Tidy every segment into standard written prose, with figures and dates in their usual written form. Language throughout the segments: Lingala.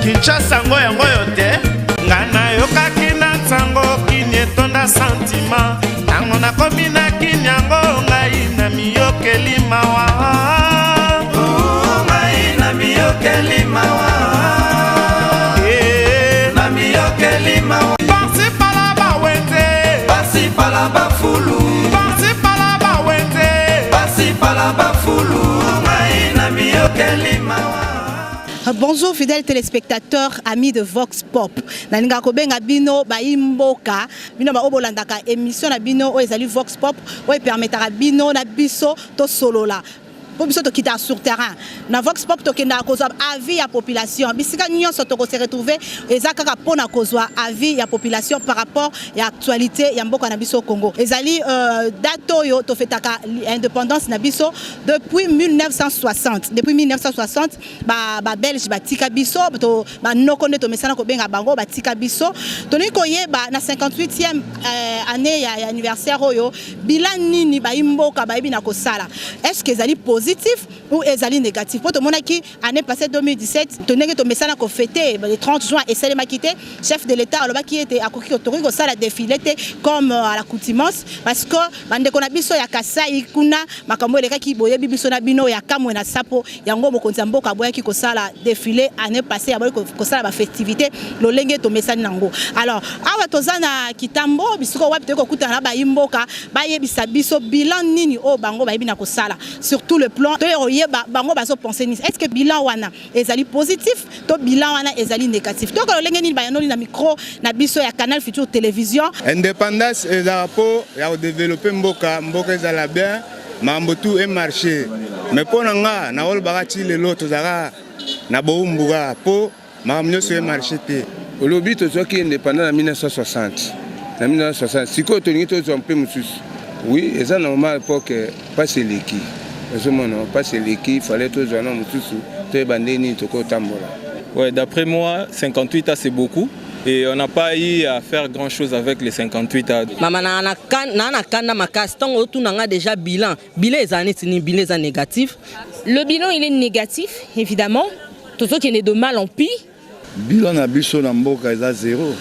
Kinshasa ngo yango yote ngana yokaki na ntango kini etonda sentiment nango nakomi na kini yango ngai na miyokeli mawa ngai na miyokeli mawa na miyokeli mawa pasi pala bawente pasi pala bafulu pasi pala bawente pasi pala bafulu ngai na miyokeli mawa. Bonjour fidèles téléspectateurs, amis de Vox Pop. Nalinga kobenga bino baimboka, bino ba obolandaka émission na bino o ezali Vox Pop, o permettra bino na biso to solola. Pour biso to kita sur terrain. Na Vox Pop to kenda kozwa avis ya population. Bisika nyonso to ko se retrouver ezaka pona kozwa avis ya population par rapport ya actualité ya mboka na biso Congo. Ezali dato yo to fetaka indépendance na biso depuis 1960. Depuis 1960 ba Belge ba tika biso to ba nokone to mesana ko benga bango ba tika biso. To ni koyeba na 58e année ya anniversaire oyo bilan nini ba imboka ba ebina kosala. Est-ce que ezali positif ou ezali négatif? Pour tout le monde qui année passée 2017, tenez que message qu'on fêtait le 30 juin et c'est le maquité chef de l'État alors qui était à Koki autorité ça la défilé comme à l'accoutumance parce que bande qu'on a biso ya Kasai kuna makambo les qui boye biso na bino ya kamwe na sapo yango mokonzi mboka boya ki ko sala défilé année passée ya ko sala ba festivité lo lenge to message nango. Alors awa tozana kitambo bisiko wapte ko kutana ba imboka ba yebisa biso bilan nini o bango ba yebina ko sala surtout le plan bango bazo penser est-ce que bilan wana ezali positif to bilan wana ezali négatif donc lolenge nini bayanoli na micro na biso ya Canal Futur Télévision. Indépendance et rapport ya développer mboka ezala bien mambo tout est marché mais pour nga na ol bagati le lot zara na boumbuga po mamnyo sur marché te olobi to soki indépendant en 1960 na 1960 siko to ngi to zompe mususu oui eza normal pour que pas l'équipe. Il fallait tout ouais, d'après moi, 58 ans c'est beaucoup et on n'a pas eu à faire grand chose avec les 58 ans. Déjà bilan est négatif. Le bilan il est négatif évidemment. Tout ce qui est de mal en pis. Bilan à biso na mboka est à zéro.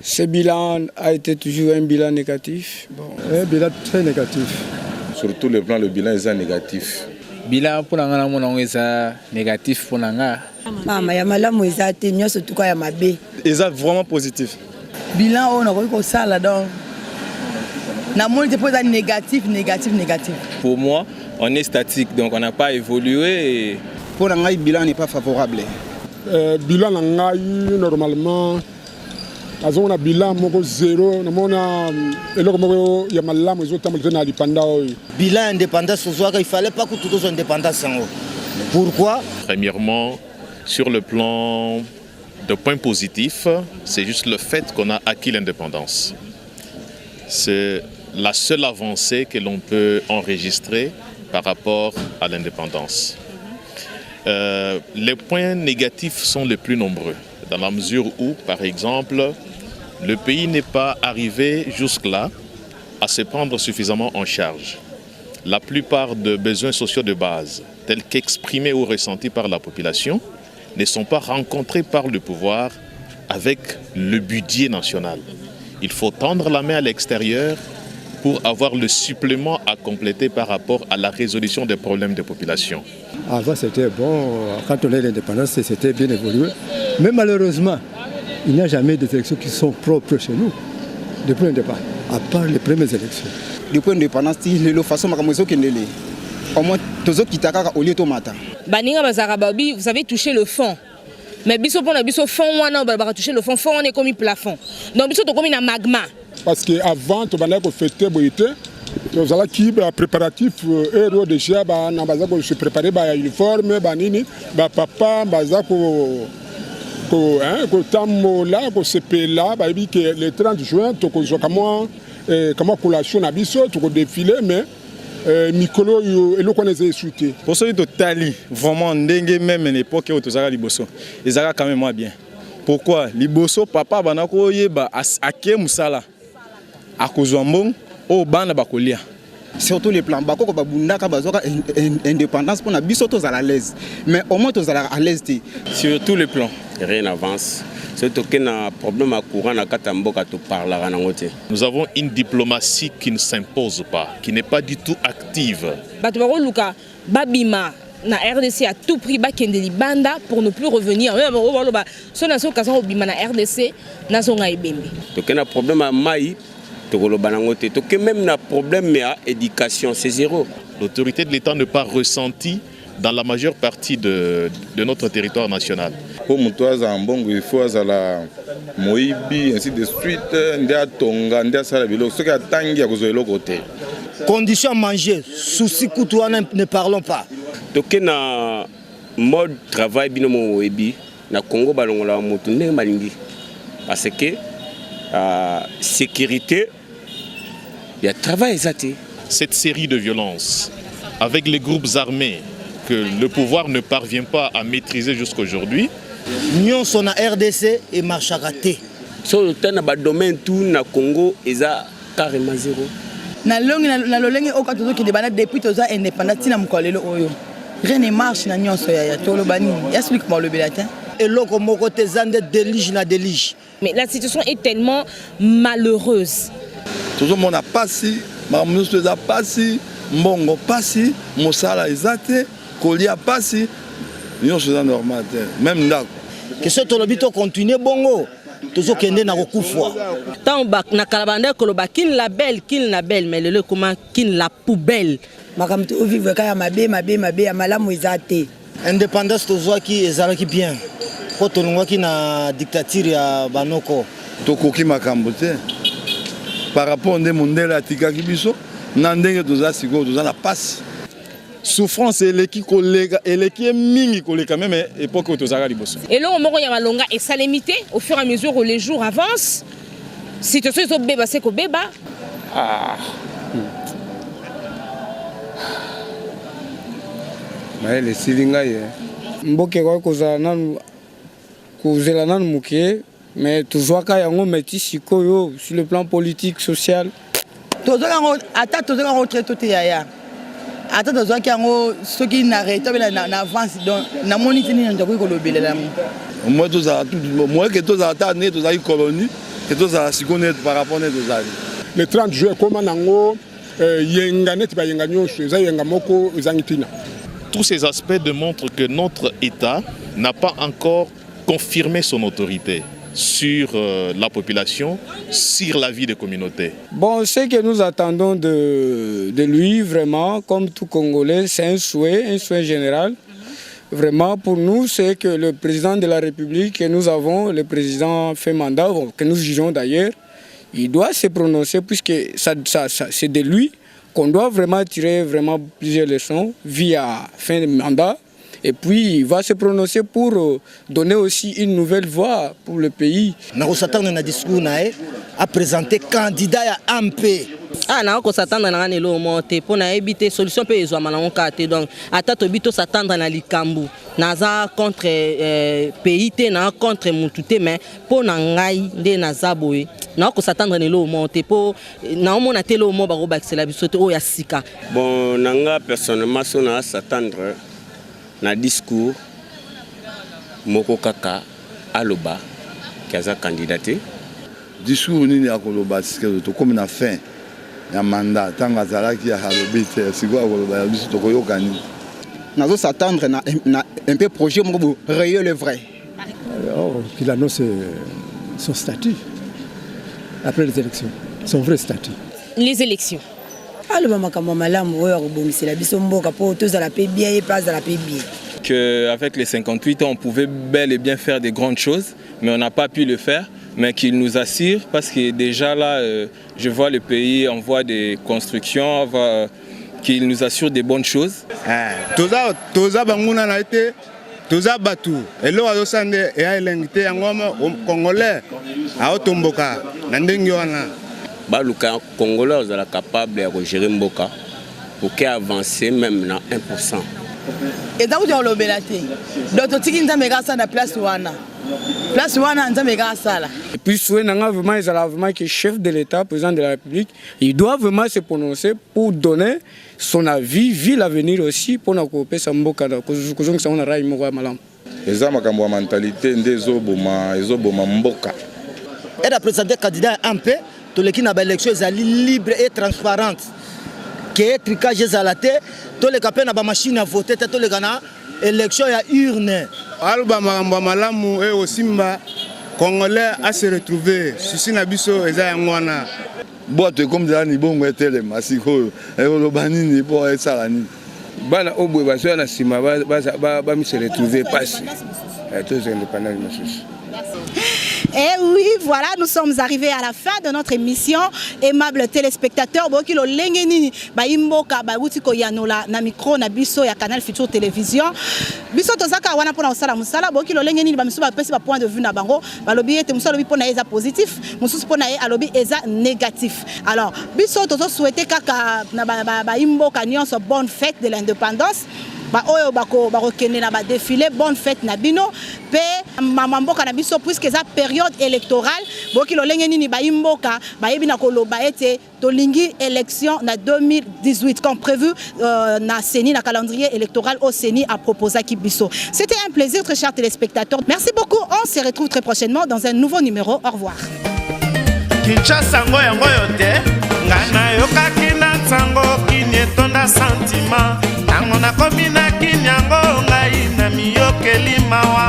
Ce bilan a été toujours un bilan négatif. Bon, un bilan très négatif. Surtout le plan, le bilan est négatif. Bilan pour nous est négatif pour nous. C'est vraiment positif. Bilan on a ça là donc. Négatif. Pour moi, on est statique donc on n'a pas évolué. Pour nous, le bilan n'est pas favorable. Bilan normalement. On a bilan zéro, on a bilan indépendance, il fallait pas que tout soit indépendance. Pourquoi? Premièrement, sur le plan de points positifs, c'est juste le fait qu'on a acquis l'indépendance. C'est la seule avancée que l'on peut enregistrer par rapport à l'indépendance. Les points négatifs sont les plus nombreux, dans la mesure où, par exemple, le pays n'est pas arrivé jusque-là à se prendre suffisamment en charge. La plupart des besoins sociaux de base, tels qu'exprimés ou ressentis par la population, ne sont pas rencontrés par le pouvoir avec le budget national. Il faut tendre la main à l'extérieur pour avoir le supplément à compléter par rapport à la résolution des problèmes des populations. Avant c'était bon, quand on est l'indépendance, c'était bien évolué. Mais malheureusement, il n'y a jamais d'élections qui sont propres chez nous, depuis l'indépendance, à part les premières élections. Depuis l'indépendance, la façon dont au moins, tous qui t'accordent au lieu de matin. Vous avez touché le fond. Mais biso pour biso fond on a touché le fond on est comme un plafond. Donc biso to comme un magma. Parce qu'avant tu vas fêter boité, tu as qui préparatif héros déjà ba na baza ko se préparer ba uniforme ba nini ba papa baza ko tamola ko sepela ba bi que le 30 juin to ko comment collation na biso to ko défiler mais Mikolo et le connaissez souté. Pour ceux de Tali, vraiment ndenge même à l'époque où tu as liboso, ils ont quand même moins bien. Pourquoi? Liboso papa banako yeba ake musala. Akozwambong o bana bakolia. surtout les plans bako ko babundaka bazoka indépendance pour na biso to à l'aise mais au moins to à l'aise. Sur tous les plans rien n'avance. Surtout qu'il y a un problème à courant na katamboka to parlera na ngote. Nous avons une diplomatie qui ne s'impose pas, qui n'est pas du tout active. Bato bako luka babima na RDC à tout prix bakende libanda pour ne plus revenir. So na so kaso bima na RDC na so nga ebembe. To qu'il y a un problème à mai to koloba na ngote. To que même na problème à éducation c'est zéro. L'autorité de l'État n'est pas ressentie dans la majeure partie de notre territoire national. Pour Moutoise en Bongo, il faut la Moïbi, ainsi de suite, Ndia Tonga, Ndia Salabilo, ce qui a tangué à cause de l'autre côté. Conditions à manger, souci coutouana, ne parlons pas. Donc, na mode travail binomo Moïbi, na Congo balongola motune malingi. Parce que sécurité, il y a travail exact. Cette série de violences avec les groupes armés que le pouvoir ne parvient pas à maîtriser jusqu'aujourd'hui. Nous sommes en RDC et marche à rater. Sur le domaine tout na Congo, ils ont carrément zéro. Na longi na lolenge au katozo qui débat depuis toza indépendance na mkolelo oyo. Rien ne marche na nyonso ya tolo bani. Explique moi le belatin. Et loko moko te zande délige na délige. Mais la situation est tellement malheureuse. Tout le monde a passé, mamusu a passé, mbongo passé, mosala ezate, kolia passé. Nous sommes normal, même là. Que ce tolobito continue bongo, toujours kende na kokufwa. Tant bak na kalabande koloba kin la belle, mais le comment kin la poubelle. Makamto vivre kaya mabe malamu ezate. Indépendance tozwa ki ezalaki bien. Ko tolongwa ki na dictature ya banoko. Tokoki makambo te. Par rapport nde mondela tikaki biso, na ndenge toza siko toza na passe. Souffrance eleki koleka eleki mingi koleka même époque où tozaka liboso. Et là on moko ya malonga et ça limité au fur et à mesure où les jours avancent. Si tu sais beba c'est ko beba. Mais les silinga ye. Mboke kwa kozela nanu muke mais tozwaka yango meti sikoyo sur le plan politique social. Tozaka ata tozaka retraite te yaya. Ata tozwaki yango soki na retraite na avance donc na monite ni ndako ko lobelela mo. Moi tozala tout moi que tozala ta né tozala colonie que tozala sikone par rapport à tozali. Le 30 juin comme nango yenga net ba yenga nyosho za yenga moko zangitina. Tous ces aspects démontrent que notre État n'a pas encore confirmé son autorité sur la population, sur la vie des communautés. Bon, ce que nous attendons de lui, vraiment, comme tout Congolais, c'est un souhait général. Vraiment, pour nous, c'est que le président de la République que nous avons, le président fait mandat, que nous jugeons d'ailleurs, il doit se prononcer puisque c'est de lui qu'on doit vraiment tirer vraiment plusieurs leçons via fin de mandat. Et puis, il va se prononcer pour donner aussi une nouvelle voie pour le pays. Nous s'attendons à discours à présenter candidat à MP. Na ko s'attendre na ngane lo monter pour na éviter solution pe ezwa malango kate donc ata to bito s'attendre na likambu naza contre pays te na contre mutute mais pour na ngai nde naza boye na ko s'attendre na lo monter pour na omona te lo mo ba ko baxela biso te o ya sika. Bon nanga personnellement so na s'attendre na discours moko kaka aloba kaza candidaté discours nini akoloba sike to comme na fin ya mandat tanga zalaki ya halobite siko akoloba ya biso to koyokani nazo s'attendre na un peu projet moko rayer le vrai. Alors qu'il annonce son statut après les élections, son vrai statut. Les élections. Qu'avec les 58 ans, on pouvait bel et bien faire des grandes choses, mais on n'a pas pu le faire. Mais qu'il nous assure, parce que déjà là, je vois le pays en voie de construction, qu'il nous assure des bonnes choses. Toza banguna na été, toza batu. Elo azosande ya elengite ya ngoma congolais a otomboka na ndenge wana. Baluka congolais sont capables de gérer mboka pour qu'avancer même na 1%. Et donc on l'obélate. Donc tu tiki nzambe kasa na place wana. Place wana nzambe ka sala. Et puis souhait nanga vraiment ils ont vraiment que chef de l'État, président de la République, il doit vraiment se prononcer pour donner son avis, vu l'avenir aussi pour na kope sa mboka na kozonga sa na rai moko malamu. Eza makambo ya mentalité ezoboma mboka. Et la présenter candidat un peu to leki na ba élection ezali libre et transparente. Que tricage ezalate to le kapena ba machine à voter to le gana élection ya urne. Alba makambo malamu et osimba Congolais à se retrouver susi na biso eza yangwana. Boîte comme ça ni bongo etele masiko e olobani ni po esalani. Bana obwe baso na sima ba mi se retrouver passe. Tous indépendants masusu. Et oui, voilà, nous sommes arrivés à la fin de notre émission. Aimables téléspectateurs, boki lo lengeni ba imboka ba utiko yanola na micro na biso ya Canal Futur Télévision. Biso tozaka wana pona osala musala boki lo lengeni ba miso ba pesi ba point de vue na bango. Ba lobi ete musala lobi pona eza positif, mususu pona ye alobi eza négatif. Alors, biso tozo souhaiter kaka na ba imboka nyonso bonne fête de l'indépendance. Ba oyo bako kene na ba défilé bonne fête na bino pe mama mboka na biso puisque ça période électorale boki lo lengeni ni ba imboka ba yebi na koloba ete tolingi élection na 2018 comme prévu na CENI na calendrier électoral au CENI a proposé ki biso. C'était un plaisir très chers téléspectateurs. Merci beaucoup. On se retrouve très prochainement dans un nouveau numéro. Au revoir. Kinshasa ngoya ngoyote ngana yokaki na tsango kinetonda sentiment. Tango na komina kinyango ngai na miyokeli mawa